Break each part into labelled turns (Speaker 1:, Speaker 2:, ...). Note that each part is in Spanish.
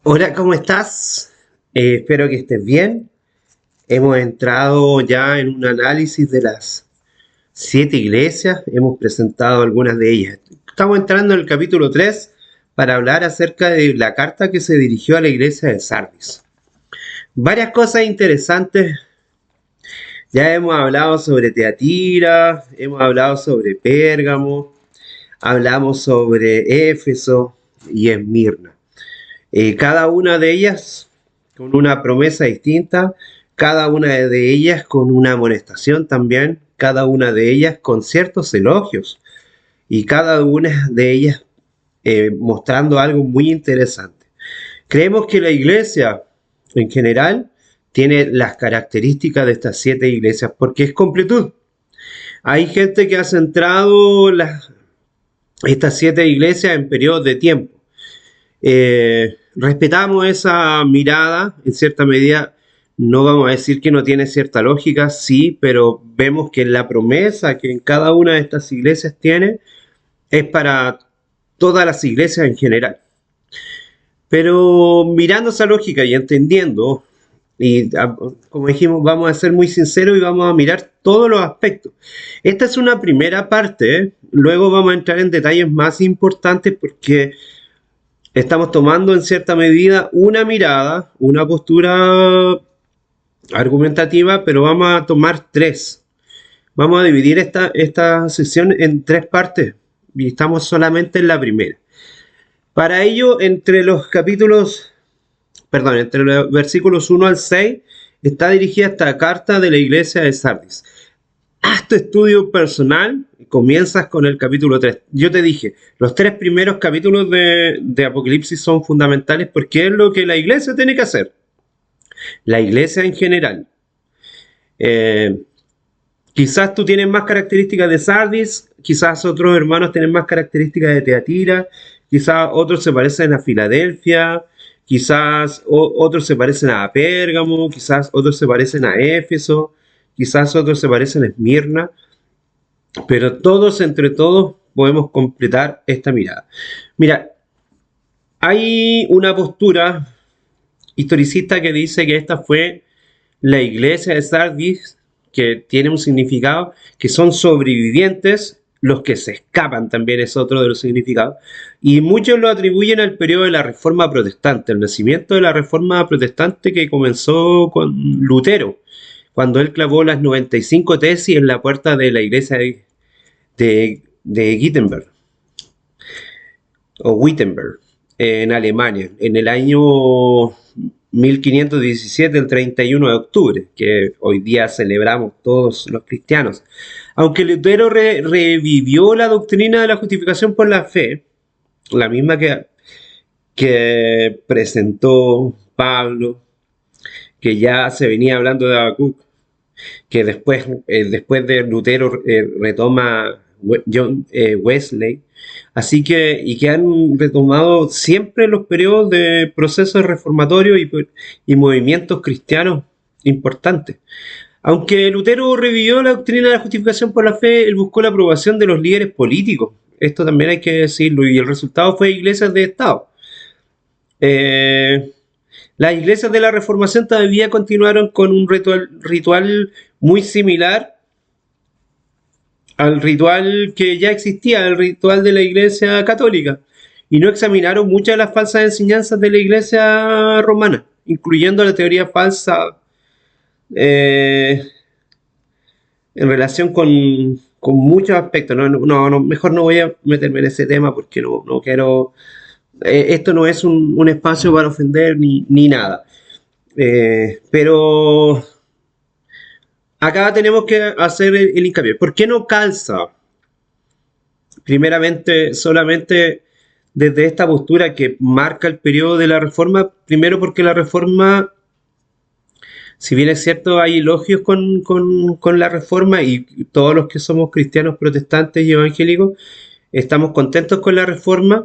Speaker 1: Hola, ¿cómo estás? Espero que estés bien. Hemos entrado ya en un análisis de las 7 iglesias, hemos presentado algunas de ellas. Estamos entrando en el capítulo 3 para hablar acerca de la carta que se dirigió a la iglesia de Sardis. Varias cosas interesantes. Ya hemos hablado sobre Teatira, hemos hablado sobre Pérgamo, hablamos sobre Éfeso y Esmirna. Cada una de ellas con una promesa distinta, cada una de ellas con una amonestación también, cada una de ellas con ciertos elogios y cada una de ellas mostrando algo muy interesante. Creemos que la iglesia en general tiene las características de estas 7 iglesias porque es completud. Hay gente que ha centrado estas 7 iglesias en periodos de tiempo. Respetamos esa mirada, en cierta medida, no vamos a decir que no tiene cierta lógica, sí, pero vemos que la promesa que en cada una de estas iglesias tiene es para todas las iglesias en general. Pero mirando esa lógica y entendiendo, como dijimos, vamos a ser muy sinceros y vamos a mirar todos los aspectos. Esta es una primera parte, ¿eh? Luego vamos a entrar en detalles más importantes porque estamos tomando en cierta medida una mirada, una postura argumentativa, pero vamos a tomar tres. Vamos a dividir esta sesión en tres partes y estamos solamente en la primera. Para ello, entre los versículos 1 al 6, está dirigida esta carta de la iglesia de Sardis. Haz tu estudio personal, comienzas con el capítulo 3. Yo te dije, los tres primeros capítulos de Apocalipsis son fundamentales porque es lo que la iglesia tiene que hacer. La iglesia en general. Eh, Quizás tú tienes más características de Sardis, quizás otros hermanos tienen más características de Teatira, quizás otros se parecen a Filadelfia, quizás otros se parecen a Pérgamo, quizás otros se parecen a Éfeso, quizás otros se parecen a Esmirna, pero todos entre todos podemos completar esta mirada. Mira, hay una postura historicista que dice que esta fue la iglesia de Sardis, que tiene un significado, que son sobrevivientes, los que se escapan también es otro de los significados, y muchos lo atribuyen al periodo de la Reforma Protestante, el nacimiento de la Reforma Protestante que comenzó con Lutero, cuando él clavó las 95 tesis en la puerta de la iglesia de Wittenberg, o Wittenberg, en Alemania, en el año 1517, el 31 de octubre, que hoy día celebramos todos los cristianos. Aunque Lutero revivió la doctrina de la justificación por la fe, la misma que presentó Pablo, que ya se venía hablando de Habacuc, que después de Lutero retoma John Wesley, así que, y que han retomado siempre los periodos de procesos reformatorios y movimientos cristianos importantes. Aunque Lutero revivió la doctrina de la justificación por la fe, él buscó la aprobación de los líderes políticos. Esto también hay que decirlo, y el resultado fue iglesias de Estado. Eh, las iglesias de la Reformación todavía continuaron con un ritual muy similar al ritual que ya existía, el ritual de la Iglesia Católica, y no examinaron muchas de las falsas enseñanzas de la Iglesia romana, incluyendo la teoría falsa eh, en relación con muchos aspectos. Mejor no voy a meterme en ese tema porque no quiero. Esto no es un espacio para ofender ni nada. Pero acá tenemos que hacer el hincapié. ¿Por qué no calza? Primeramente, solamente desde esta postura que marca el periodo de la reforma, primero porque la reforma, si bien es cierto, hay elogios con la reforma y todos los que somos cristianos protestantes y evangélicos estamos contentos con la reforma,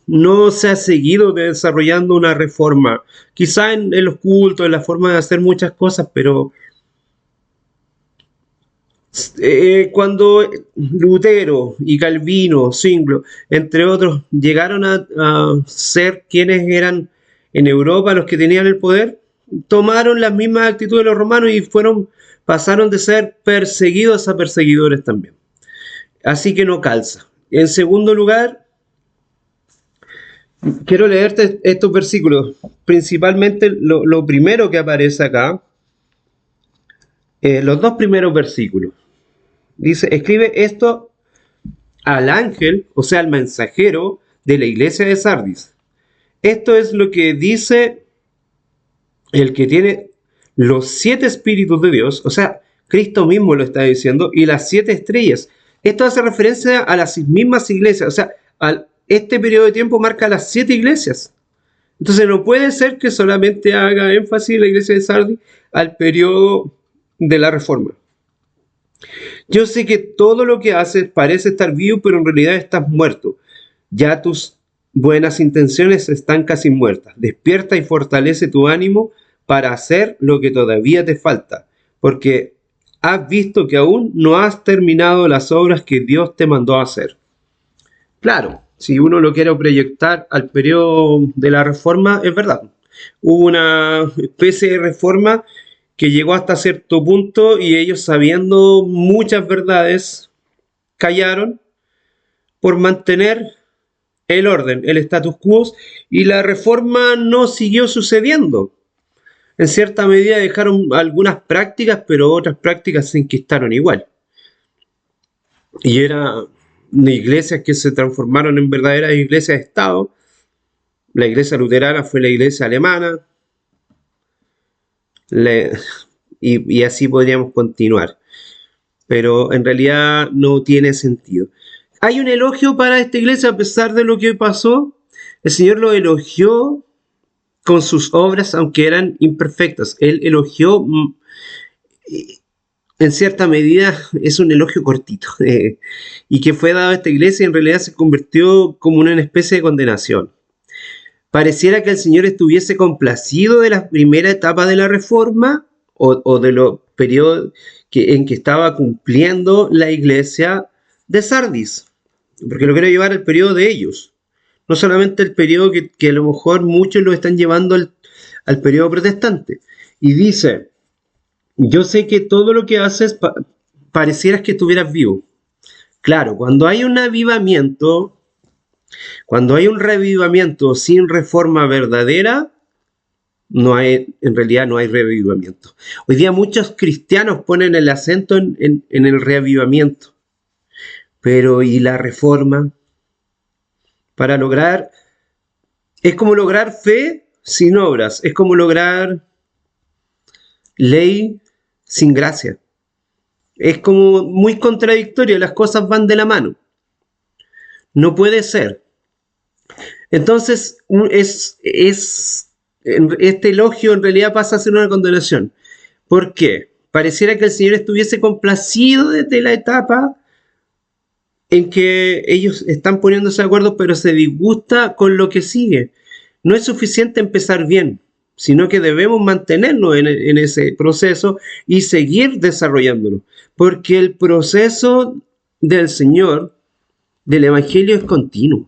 Speaker 1: no se ha seguido desarrollando una reforma, quizá en los cultos, en la forma de hacer muchas cosas, pero Cuando Lutero y Calvino, Zwinglio, entre otros, llegaron a ser quienes eran en Europa los que tenían el poder, tomaron las mismas actitudes de los romanos y pasaron de ser perseguidos a perseguidores también. Así que no calza. En segundo lugar, quiero leerte estos versículos, principalmente lo primero que aparece acá, los dos primeros versículos. Dice, escribe esto al ángel, o sea, al mensajero de la iglesia de Sardis. Esto es lo que dice el que tiene los 7 espíritus de Dios, o sea, Cristo mismo lo está diciendo, y las 7 estrellas. Esto hace referencia a las mismas iglesias, o sea, este periodo de tiempo marca las 7 iglesias. Entonces no puede ser que solamente haga énfasis la iglesia de Sardis al periodo de la Reforma. Yo sé que todo lo que haces parece estar vivo, pero en realidad estás muerto. Ya tus buenas intenciones están casi muertas. Despierta y fortalece tu ánimo para hacer lo que todavía te falta, porque has visto que aún no has terminado las obras que Dios te mandó a hacer. Claro, si uno lo quiere proyectar al periodo de la Reforma, es verdad. Hubo una especie de reforma que llegó hasta cierto punto y ellos, sabiendo muchas verdades, callaron por mantener el orden, el status quo, y la reforma no siguió sucediendo. En cierta medida dejaron algunas prácticas, pero otras prácticas se enquistaron igual. Y eran iglesias que se transformaron en verdaderas iglesias de Estado. La iglesia luterana fue la iglesia alemana, y así podríamos continuar. Pero en realidad no tiene sentido. Hay un elogio para esta iglesia a pesar de lo que pasó. El Señor lo elogió con sus obras, aunque eran imperfectas. Él elogió, en cierta medida, es un elogio cortito, y que fue dado a esta iglesia y en realidad se convirtió como una especie de condenación. Pareciera que el Señor estuviese complacido de la primera etapa de la reforma o de los periodos en que estaba cumpliendo la iglesia de Sardis, porque lo quiero llevar al periodo de ellos, no solamente el periodo que a lo mejor muchos lo están llevando al periodo protestante. Y dice, yo sé que todo lo que haces parecieras que estuvieras vivo. Claro, cuando hay un avivamiento, cuando hay un revivamiento sin reforma verdadera, en realidad no hay reavivamiento. Hoy día muchos cristianos ponen el acento en el reavivamiento. Pero ¿y la reforma? Para lograr, es como lograr fe sin obras, es como lograr ley sin gracia. Es como muy contradictorio, las cosas van de la mano. No puede ser. Entonces, este elogio en realidad pasa a ser una condenación. ¿Por qué? Pareciera que el Señor estuviese complacido desde la etapa en que ellos están poniéndose de acuerdo, pero se disgusta con lo que sigue. No es suficiente empezar bien, sino que debemos mantenernos en ese proceso y seguir desarrollándolo, porque el proceso del Señor, del Evangelio, es continuo.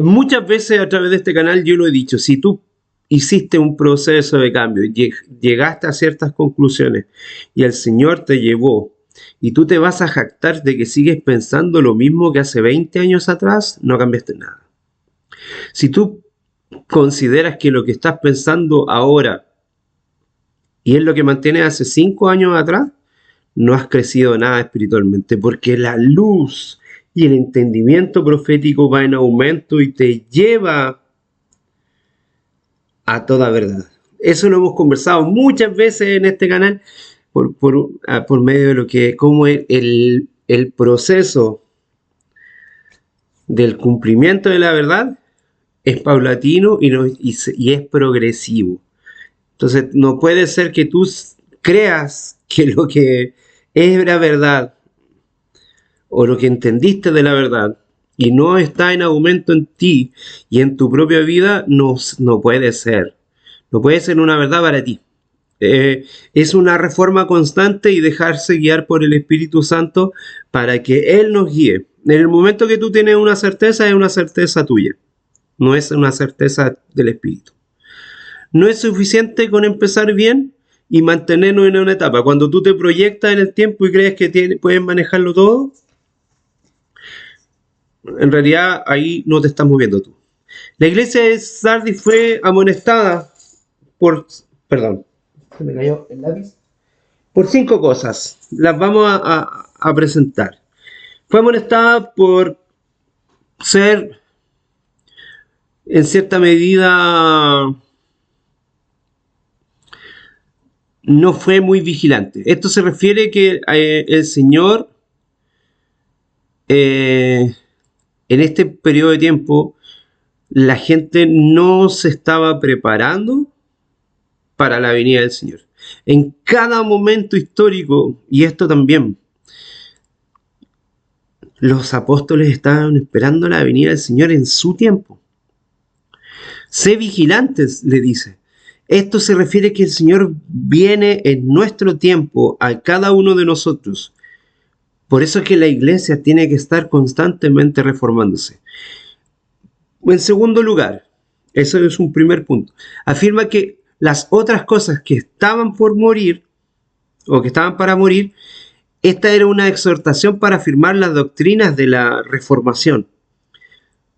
Speaker 1: Muchas veces a través de este canal yo lo he dicho, si tú hiciste un proceso de cambio, llegaste a ciertas conclusiones y el Señor te llevó y tú te vas a jactar de que sigues pensando lo mismo que hace 20 años atrás, no cambiaste nada. Si tú consideras que lo que estás pensando ahora y es lo que mantienes hace 5 años atrás, no has crecido nada espiritualmente, porque la luz y el entendimiento profético va en aumento y te lleva a toda verdad. Eso lo hemos conversado muchas veces en este canal por medio de lo que, como el proceso del cumplimiento de la verdad es paulatino y es progresivo. Entonces no puede ser que tú creas que lo que era verdad o lo que entendiste de la verdad y no está en aumento en ti y en tu propia vida, no puede ser. No puede ser una verdad para ti. Es una reforma constante y dejarse guiar por el Espíritu Santo para que Él nos guíe. En el momento que tú tienes una certeza, es una certeza tuya, no es una certeza del Espíritu. No es suficiente con empezar bien y mantenernos en una etapa. Cuando tú te proyectas en el tiempo y crees que puedes manejarlo todo, en realidad ahí no te estás moviendo tú. La iglesia de Sardis fue amonestada por... Perdón, se me cayó el lápiz. Por 5 cosas. Las vamos a presentar. Fue amonestada por ser, en cierta medida, no fue muy vigilante. Esto se refiere que el Señor, en este periodo de tiempo, la gente no se estaba preparando para la venida del Señor. En cada momento histórico, y esto también, los apóstoles estaban esperando la venida del Señor en su tiempo. Sé vigilantes, le dice. Esto se refiere a que el Señor viene en nuestro tiempo a cada uno de nosotros. Por eso es que la iglesia tiene que estar constantemente reformándose. En segundo lugar, eso es un primer punto, afirma que las otras cosas que estaban por morir o que estaban para morir, esta era una exhortación para afirmar las doctrinas de la reformación.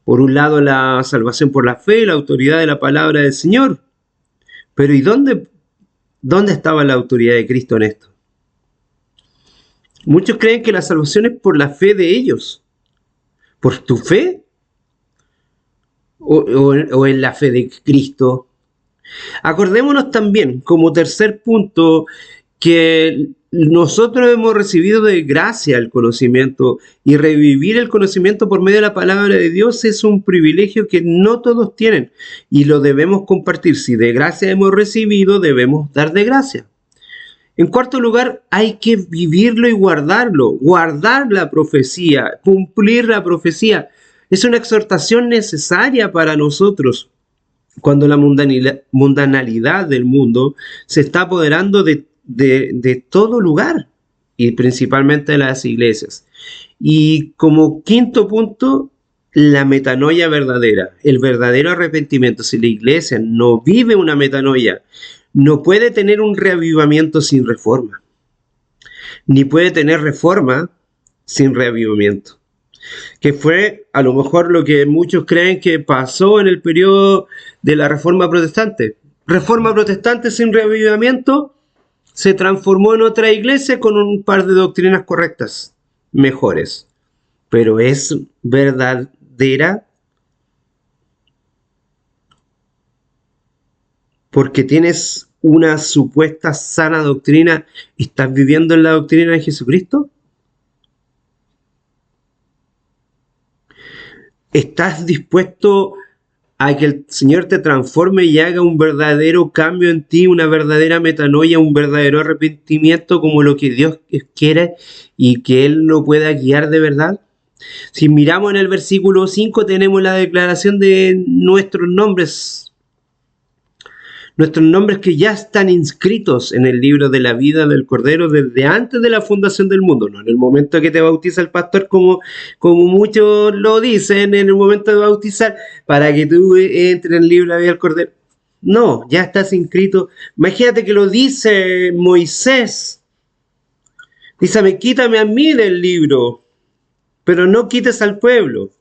Speaker 1: Por un lado, la salvación por la fe, la autoridad de la palabra del Señor. Pero ¿y dónde estaba la autoridad de Cristo en esto? Muchos creen que la salvación es por la fe de ellos. ¿Por tu fe? ¿O en la fe de Cristo? Acordémonos también, como tercer punto, que nosotros hemos recibido de gracia el conocimiento, y revivir el conocimiento por medio de la palabra de Dios es un privilegio que no todos tienen y lo debemos compartir. Si de gracia hemos recibido, debemos dar de gracia. En cuarto lugar, hay que vivirlo y guardarlo, guardar la profecía, cumplir la profecía. Es una exhortación necesaria para nosotros cuando la mundanalidad del mundo se está apoderando de todo lugar y principalmente de las iglesias. Y como quinto punto, la metanoia verdadera, el verdadero arrepentimiento. Si la iglesia no vive una metanoia, no puede tener un reavivamiento sin reforma, ni puede tener reforma sin reavivamiento, que fue a lo mejor lo que muchos creen que pasó en el periodo de la Reforma Protestante. Reforma Protestante sin reavivamiento se transformó en otra iglesia con un par de doctrinas correctas, mejores. Pero ¿es verdadera? Porque tienes una supuesta sana doctrina, ¿estás viviendo en la doctrina de Jesucristo? ¿Estás dispuesto a que el Señor te transforme y haga un verdadero cambio en ti, una verdadera metanoia, un verdadero arrepentimiento como lo que Dios quiere y que Él lo pueda guiar de verdad? Si miramos en el versículo 5 tenemos la declaración de nuestros nombres que ya están inscritos en el libro de la vida del Cordero desde antes de la fundación del mundo, no en el momento que te bautiza el pastor como muchos lo dicen, en el momento de bautizar, para que tú entres en el libro de la vida del Cordero. No, ya estás inscrito. Imagínate que lo dice Moisés. Dice, quítame a mí del libro, pero no quites al pueblo. O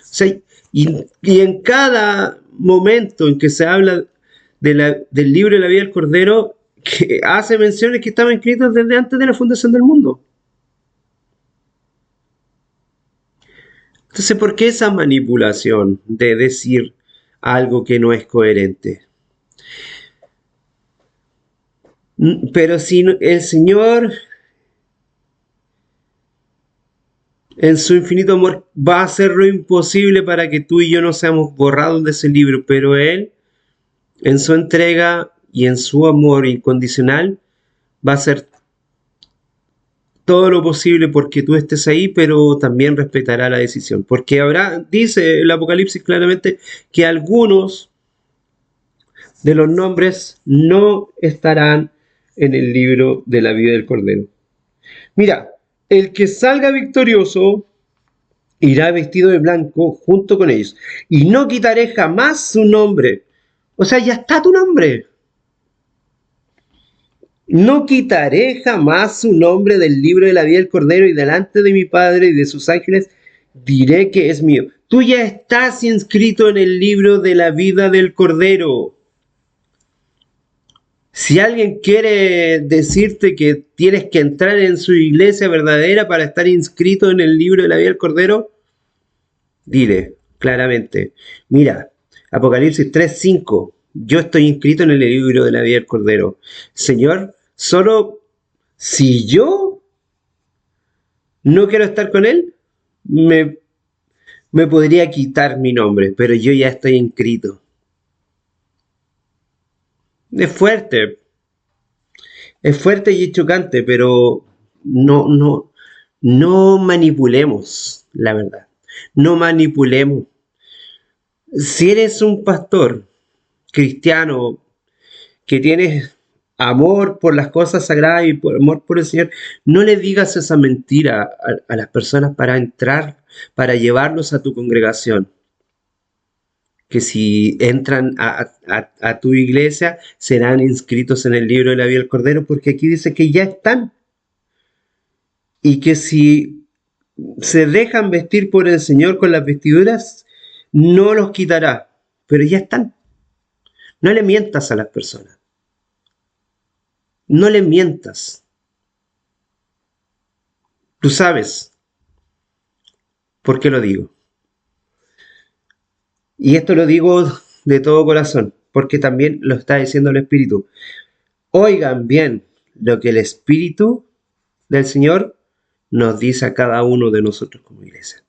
Speaker 1: sea, y en cada momento en que se habla del libro de la vida del Cordero, que hace menciones que estaban escritas desde antes de la fundación del mundo. Entonces, ¿por qué esa manipulación de decir algo que no es coherente? Pero si el Señor, en su infinito amor, va a hacer lo imposible para que tú y yo no seamos borrados de ese libro, pero Él, en su entrega y en su amor incondicional, va a hacer todo lo posible porque tú estés ahí, pero también respetará la decisión. Porque dice el Apocalipsis claramente, que algunos de los nombres no estarán en el libro de la vida del Cordero. Mira, el que salga victorioso irá vestido de blanco junto con ellos, y no quitaré jamás su nombre. O sea, ya está tu nombre. No quitaré jamás su nombre del libro de la vida del Cordero, y delante de mi Padre y de sus ángeles diré que es mío. Tú ya estás inscrito en el libro de la vida del Cordero. Si alguien quiere decirte que tienes que entrar en su iglesia verdadera para estar inscrito en el libro de la vida del Cordero, dile claramente, mira, Apocalipsis 3:5, yo estoy inscrito en el libro de la vida del Cordero. Señor, solo si yo no quiero estar con él, me podría quitar mi nombre, pero yo ya estoy inscrito. Es fuerte, es fuerte y es chocante, pero no manipulemos, la verdad. No manipulemos. Si eres un pastor cristiano que tienes amor por las cosas sagradas y por amor por el Señor, no le digas esa mentira a las personas para entrar, para llevarlos a tu congregación. Que si entran a tu iglesia serán inscritos en el libro de la vida del Cordero, porque aquí dice que ya están. Y que si se dejan vestir por el Señor con las vestiduras, no los quitará, pero ya están. No le mientas a las personas. No le mientas. Tú sabes por qué lo digo. Y esto lo digo de todo corazón, porque también lo está diciendo el Espíritu. Oigan bien lo que el Espíritu del Señor nos dice a cada uno de nosotros como iglesia.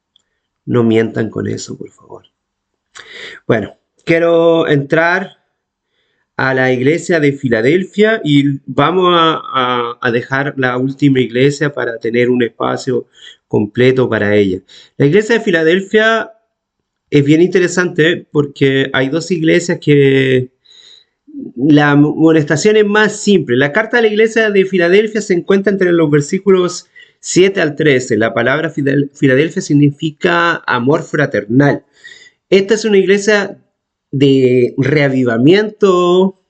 Speaker 1: No mientan con eso, por favor. Bueno, quiero entrar a la iglesia de Filadelfia y vamos a dejar la última iglesia para tener un espacio completo para ella. La iglesia de Filadelfia es bien interesante porque hay dos iglesias que la amonestación es más simple. La carta de la iglesia de Filadelfia se encuentra entre los versículos 7 al 13. La palabra Filadelfia significa amor fraternal. Esta es una iglesia de reavivamiento.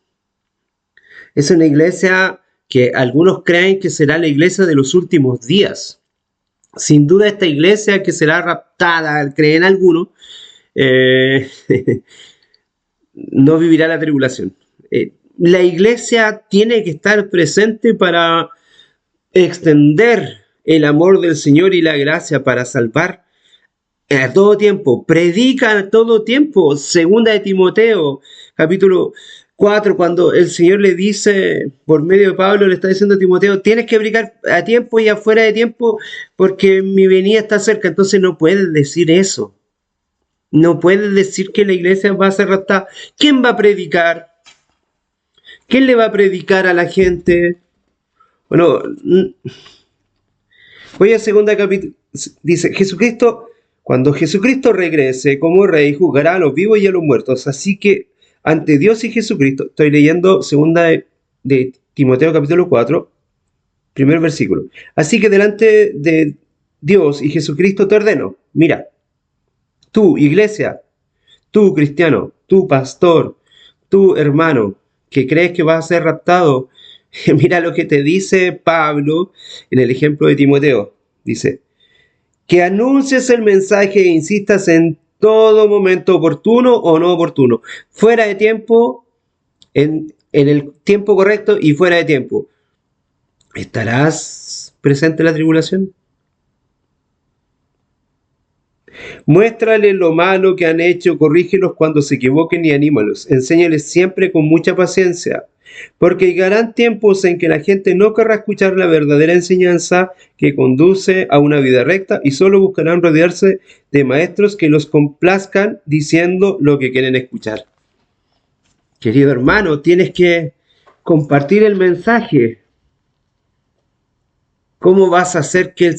Speaker 1: Es una iglesia que algunos creen que será la iglesia de los últimos días. Sin duda esta iglesia que será raptada, creen algunos, no vivirá la tribulación. La iglesia tiene que estar presente para extender el amor del Señor y la gracia para salvar a todo tiempo. Predica a todo tiempo. Segunda de Timoteo, capítulo 4, cuando el Señor le dice, por medio de Pablo, le está diciendo a Timoteo, tienes que predicar a tiempo y afuera de tiempo porque mi venida está cerca. Entonces no puedes decir eso. No puedes decir que la iglesia va a ser raptada. ¿Quién va a predicar? ¿Quién le va a predicar a la gente? Bueno, voy a segunda capítulo. Dice, cuando Jesucristo regrese como rey, juzgará a los vivos y a los muertos. Así que ante Dios y Jesucristo, estoy leyendo segunda de Timoteo capítulo 4, primer versículo. Así que delante de Dios y Jesucristo te ordeno, mira, tú, iglesia, tú, cristiano, tú, pastor, tú, hermano, que crees que vas a ser raptado, mira lo que te dice Pablo en el ejemplo de Timoteo. Dice, que anuncies el mensaje e insistas en todo momento oportuno o no oportuno, fuera de tiempo, en el tiempo correcto y fuera de tiempo. ¿Estarás presente en la tribulación? Muéstrale lo malo que han hecho, corrígelos cuando se equivoquen y anímalos. Enséñales siempre con mucha paciencia, porque llegarán tiempos en que la gente no querrá escuchar la verdadera enseñanza que conduce a una vida recta y solo buscarán rodearse de maestros que los complazcan diciendo lo que quieren escuchar. Querido hermano, tienes que compartir el mensaje. ¿Cómo vas a hacer que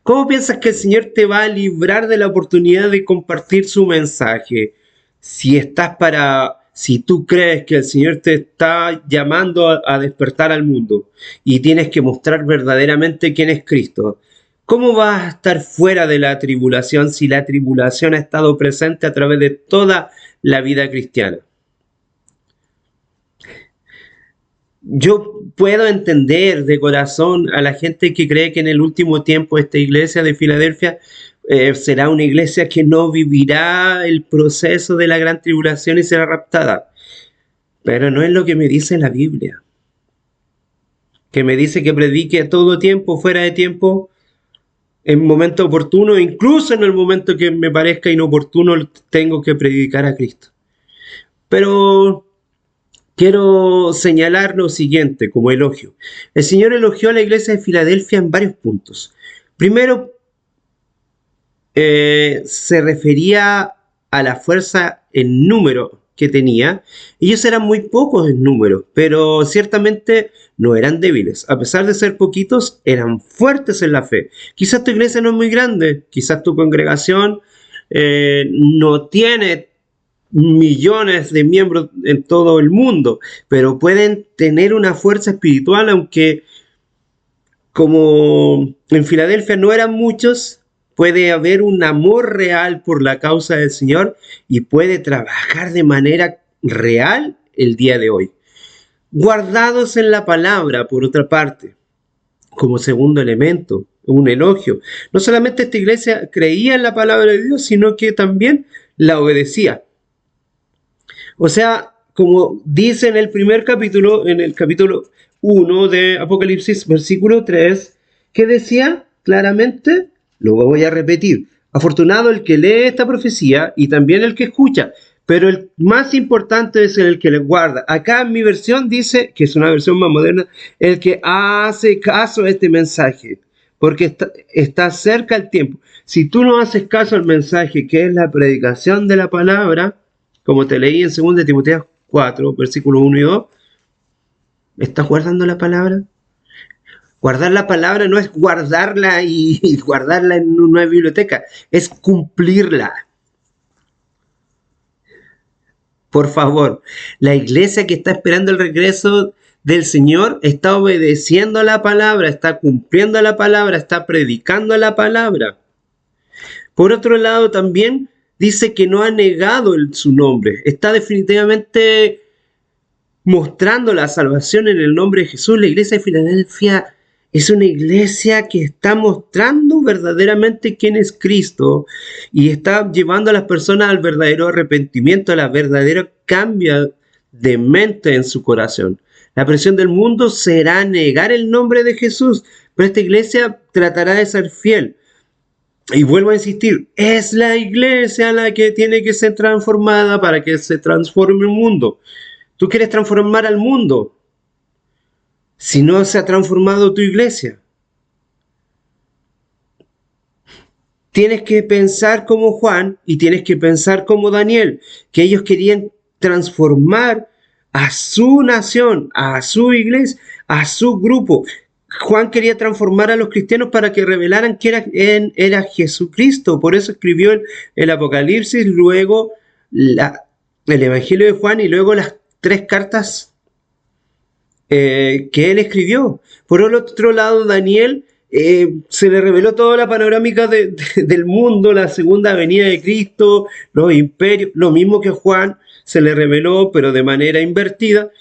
Speaker 1: ¿Cómo piensas que el Señor te va a librar de la oportunidad de compartir su mensaje? Si si tú crees que el Señor te está llamando a despertar al mundo y tienes que mostrar verdaderamente quién es Cristo, ¿cómo vas a estar fuera de la tribulación si la tribulación ha estado presente a través de toda la vida cristiana? Yo puedo entender de corazón a la gente que cree que en el último tiempo esta iglesia de Filadelfia será una iglesia que no vivirá el proceso de la gran tribulación y será raptada. Pero no es lo que me dice la Biblia, que me dice que predique todo tiempo, fuera de tiempo, en momento oportuno, incluso en el momento que me parezca inoportuno, tengo que predicar a Cristo. Pero quiero señalar lo siguiente como elogio. El Señor elogió a la iglesia de Filadelfia en varios puntos. Primero, se refería a la fuerza en número que tenía. Ellos eran muy pocos en número, pero ciertamente no eran débiles. A pesar de ser poquitos, eran fuertes en la fe. Quizás tu iglesia no es muy grande, quizás tu congregación no tiene millones de miembros en todo el mundo, pero pueden tener una fuerza espiritual, aunque como en Filadelfia no eran muchos, puede haber un amor real por la causa del Señor y puede trabajar de manera real el día de hoy. Guardados en la palabra, por otra parte, como segundo elemento, un elogio. No solamente esta iglesia creía en la palabra de Dios, sino que también la obedecía. O sea, como dice en el primer capítulo, en el capítulo 1 de Apocalipsis, versículo 3, que decía claramente, lo voy a repetir, afortunado el que lee esta profecía y también el que escucha, pero el más importante es el que le guarda. Acá en mi versión dice, que es una versión más moderna, el que hace caso a este mensaje, porque está cerca el tiempo. Si tú no haces caso al mensaje, que es la predicación de la palabra, como te leí en 2 Timoteo 4, versículos 1 y 2, ¿estás guardando la palabra? Guardar la palabra no es guardarla y guardarla en una biblioteca, es cumplirla. Por favor, la iglesia que está esperando el regreso del Señor está obedeciendo a la palabra, está cumpliendo la palabra, está predicando la palabra. Por otro lado, también dice que no ha negado su nombre. Está definitivamente mostrando la salvación en el nombre de Jesús. La iglesia de Filadelfia es una iglesia que está mostrando verdaderamente quién es Cristo y está llevando a las personas al verdadero arrepentimiento, a la verdadera cambio de mente en su corazón. La presión del mundo será negar el nombre de Jesús, pero esta iglesia tratará de ser fiel. Y vuelvo a insistir, es la iglesia la que tiene que ser transformada para que se transforme el mundo. Tú quieres transformar al mundo si no se ha transformado tu iglesia. Tienes que pensar como Juan y tienes que pensar como Daniel, que ellos querían transformar a su nación, a su iglesia, a su grupo. Juan quería transformar a los cristianos para que revelaran que era Jesucristo. Por eso escribió el Apocalipsis, luego el Evangelio de Juan y luego las 3 cartas que él escribió. Por el otro lado, Daniel se le reveló toda la panorámica del mundo, la segunda venida de Cristo, los imperios, lo mismo que Juan se le reveló, pero de manera invertida.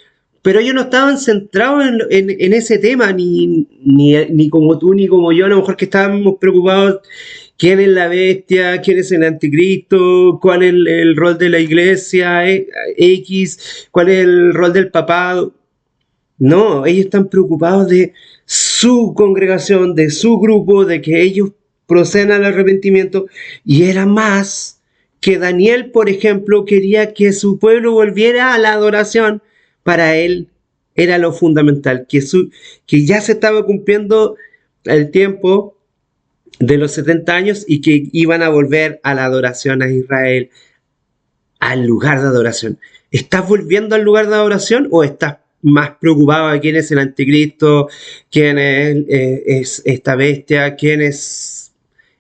Speaker 1: Pero ellos no estaban centrados en ese tema, ni como tú ni como yo, a lo mejor que estábamos preocupados quién es la bestia, quién es el anticristo, cuál es el rol de la iglesia X, cuál es el rol del papado. No, ellos están preocupados de su congregación, de su grupo, de que ellos procedan al arrepentimiento. Y era más que Daniel, por ejemplo, quería que su pueblo volviera a la adoración. Para él era lo fundamental, que ya se estaba cumpliendo el tiempo de los 70 años y que iban a volver a la adoración a Israel, al lugar de adoración. ¿Estás volviendo al lugar de adoración o estás más preocupado de quién es el anticristo, quién es esta bestia, quién es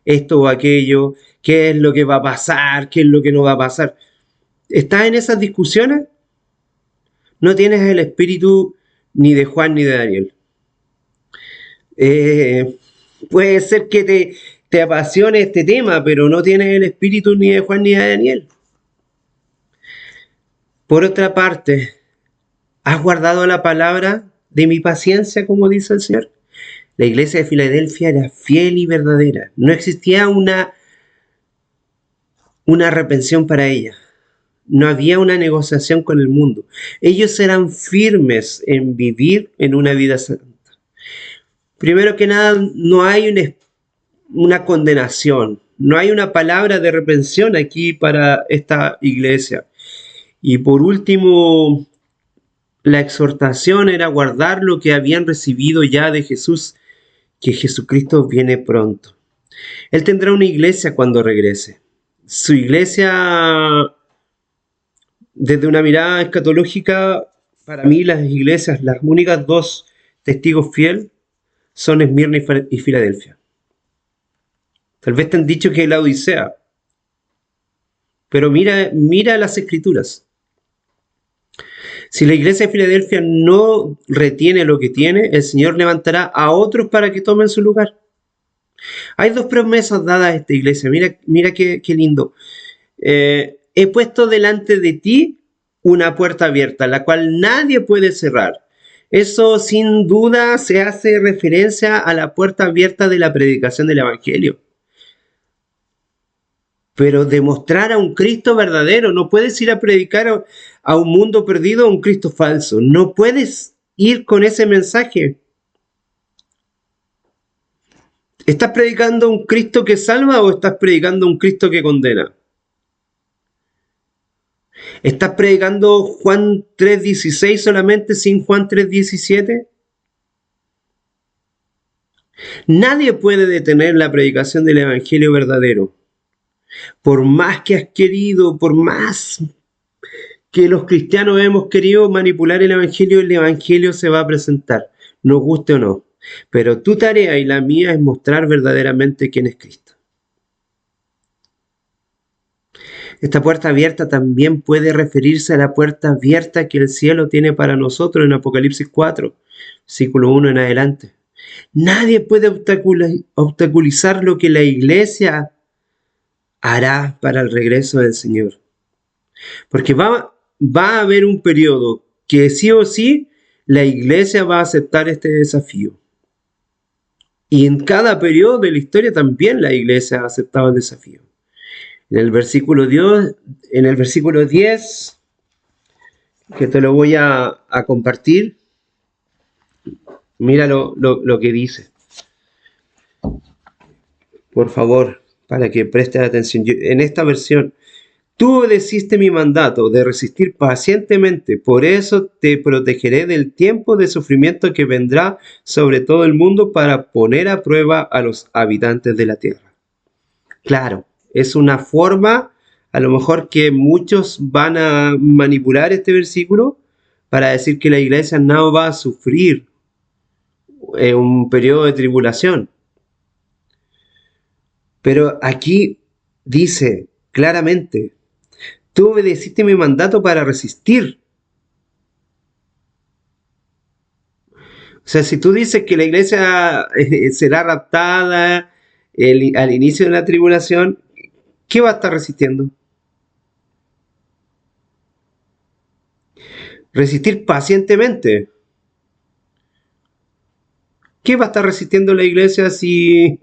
Speaker 1: esto o aquello, qué es lo que va a pasar, qué es lo que no va a pasar? ¿Estás en esas discusiones? No tienes el espíritu ni de Juan ni de Daniel. Puede ser que te apasione este tema, pero no tienes el espíritu ni de Juan ni de Daniel. Por otra parte, ¿has guardado la palabra de mi paciencia, como dice el Señor? La iglesia de Filadelfia era fiel y verdadera. No existía una reprensión para ella. No había una negociación con el mundo. Ellos eran firmes en vivir en una vida santa. Primero que nada, no hay una condenación, no hay una palabra de reprensión aquí para esta iglesia. Y por último, la exhortación era guardar lo que habían recibido ya de Jesús, que Jesucristo viene pronto. Él tendrá una iglesia cuando regrese. Su iglesia, desde una mirada escatológica, para mí las iglesias, las únicas dos testigos fieles son Esmirna y Filadelfia. Tal vez te han dicho que es la Odisea, pero mira las escrituras. Si la iglesia de Filadelfia no retiene lo que tiene, el Señor levantará a otros para que tomen su lugar. Hay dos promesas dadas a esta iglesia. Mira qué lindo. He puesto delante de ti una puerta abierta, la cual nadie puede cerrar. Eso sin duda se hace referencia a la puerta abierta de la predicación del Evangelio. Pero demostrar a un Cristo verdadero, no puedes ir a predicar a un mundo perdido a un Cristo falso. No puedes ir con ese mensaje. ¿Estás predicando un Cristo que salva o estás predicando un Cristo que condena? ¿Estás predicando Juan 3:16 solamente sin Juan 3:17? Nadie puede detener la predicación del Evangelio verdadero. Por más que has querido, por más que los cristianos hemos querido manipular el Evangelio se va a presentar, nos guste o no. Pero tu tarea y la mía es mostrar verdaderamente quién es Cristo. Esta puerta abierta también puede referirse a la puerta abierta que el cielo tiene para nosotros en Apocalipsis 4, versículo 1 en adelante. Nadie puede obstaculizar lo que la iglesia hará para el regreso del Señor. Porque va a haber un periodo que sí o sí la iglesia va a aceptar este desafío. Y en cada periodo de la historia también la iglesia ha aceptado el desafío. En el versículo 10, que te lo voy a compartir, mira lo que dice. Por favor, para que prestes atención. En esta versión, tú obedeciste mi mandato de resistir pacientemente, por eso te protegeré del tiempo de sufrimiento que vendrá sobre todo el mundo para poner a prueba a los habitantes de la tierra. Claro, es una forma, a lo mejor que muchos van a manipular este versículo para decir que la iglesia no va a sufrir un periodo de tribulación. Pero aquí dice claramente, tú obedeciste mi mandato para resistir. O sea, si tú dices que la iglesia será raptada al inicio de la tribulación, ¿qué va a estar resistiendo? Resistir pacientemente. ¿Qué va a estar resistiendo la iglesia si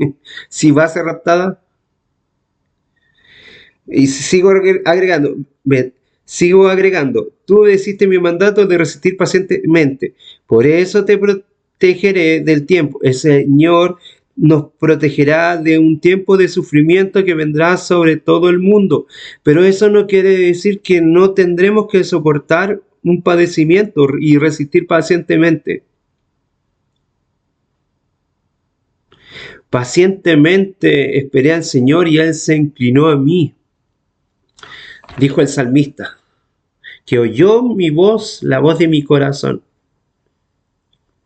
Speaker 1: va a ser raptada? Y sigo agregando, tú obedeciste mi mandato de resistir pacientemente, por eso te protegeré del tiempo. El Señor nos protegerá de un tiempo de sufrimiento que vendrá sobre todo el mundo, pero eso no quiere decir que no tendremos que soportar un padecimiento y resistir pacientemente. Pacientemente esperé al Señor y Él se inclinó a mí, dijo el salmista, que oyó mi voz, la voz de mi corazón,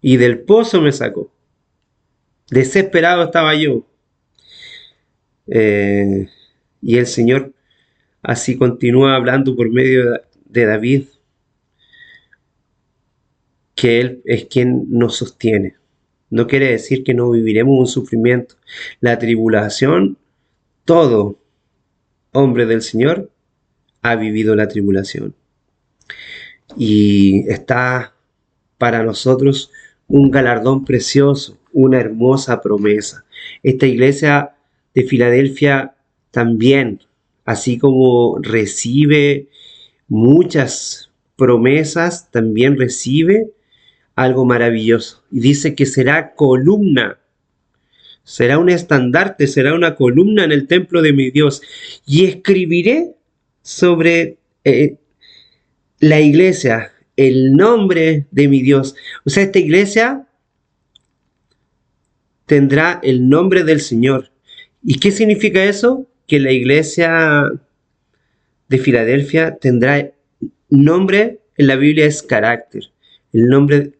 Speaker 1: y del pozo me sacó. Desesperado estaba yo. Y el Señor así continúa hablando por medio de David. que Él es quien nos sostiene. No quiere decir que no viviremos un sufrimiento. La tribulación, todo hombre del Señor ha vivido la tribulación. Y está para nosotros un galardón precioso, una hermosa promesa. Esta iglesia de Filadelfia también, así como recibe muchas promesas, también recibe algo maravilloso. Y dice que será columna, será un estandarte, será una columna en el templo de mi Dios. Y escribiré sobre la iglesia el nombre de mi Dios. O sea, esta iglesia tendrá el nombre del Señor. ¿Y qué significa eso? Que la iglesia de Filadelfia tendrá nombre, en la Biblia es carácter. El nombre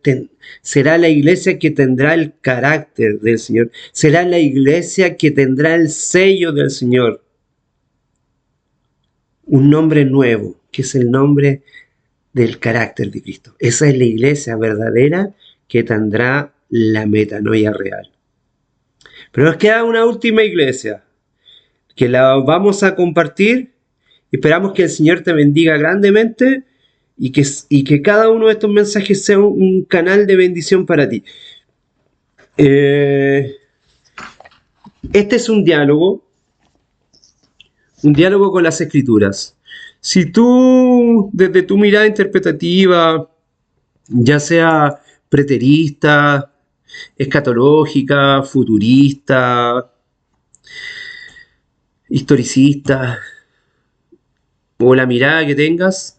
Speaker 1: será la iglesia que tendrá el carácter del Señor. Será la iglesia que tendrá el sello del Señor. Un nombre nuevo, que es el nombre del carácter de Cristo. Esa es la iglesia verdadera que tendrá la metanoia real. Pero nos queda una última iglesia que la vamos a compartir. Esperamos que el Señor te bendiga grandemente y que cada uno de estos mensajes sea un canal de bendición para ti. Este es un diálogo con las Escrituras. Si tú, desde tu mirada interpretativa, ya sea preterista, escatológica, futurista, historicista, o la mirada que tengas,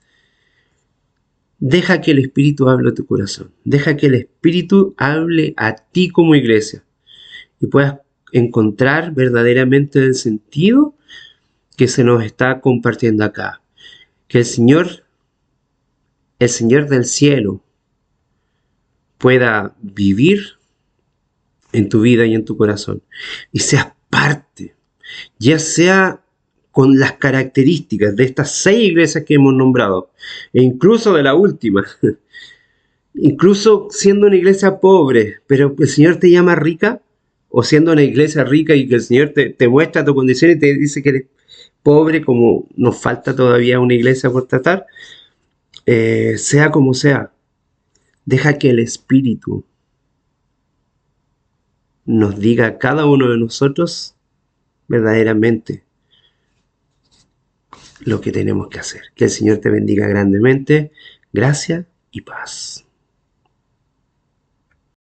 Speaker 1: deja que el Espíritu hable a tu corazón. Deja que el Espíritu hable a ti como iglesia y puedas encontrar verdaderamente el sentido que se nos está compartiendo acá. Que el Señor del cielo, pueda vivir en tu vida y en tu corazón y seas parte, ya sea con las características de estas 6 iglesias que hemos nombrado, e incluso de la última, incluso siendo una iglesia pobre, pero que el Señor te llama rica, o siendo una iglesia rica y que el Señor te muestra tu condición y te dice que eres pobre, como nos falta todavía una iglesia por tratar, sea como sea, deja que el Espíritu nos diga a cada uno de nosotros verdaderamente lo que tenemos que hacer. Que el Señor te bendiga grandemente. Gracia y paz.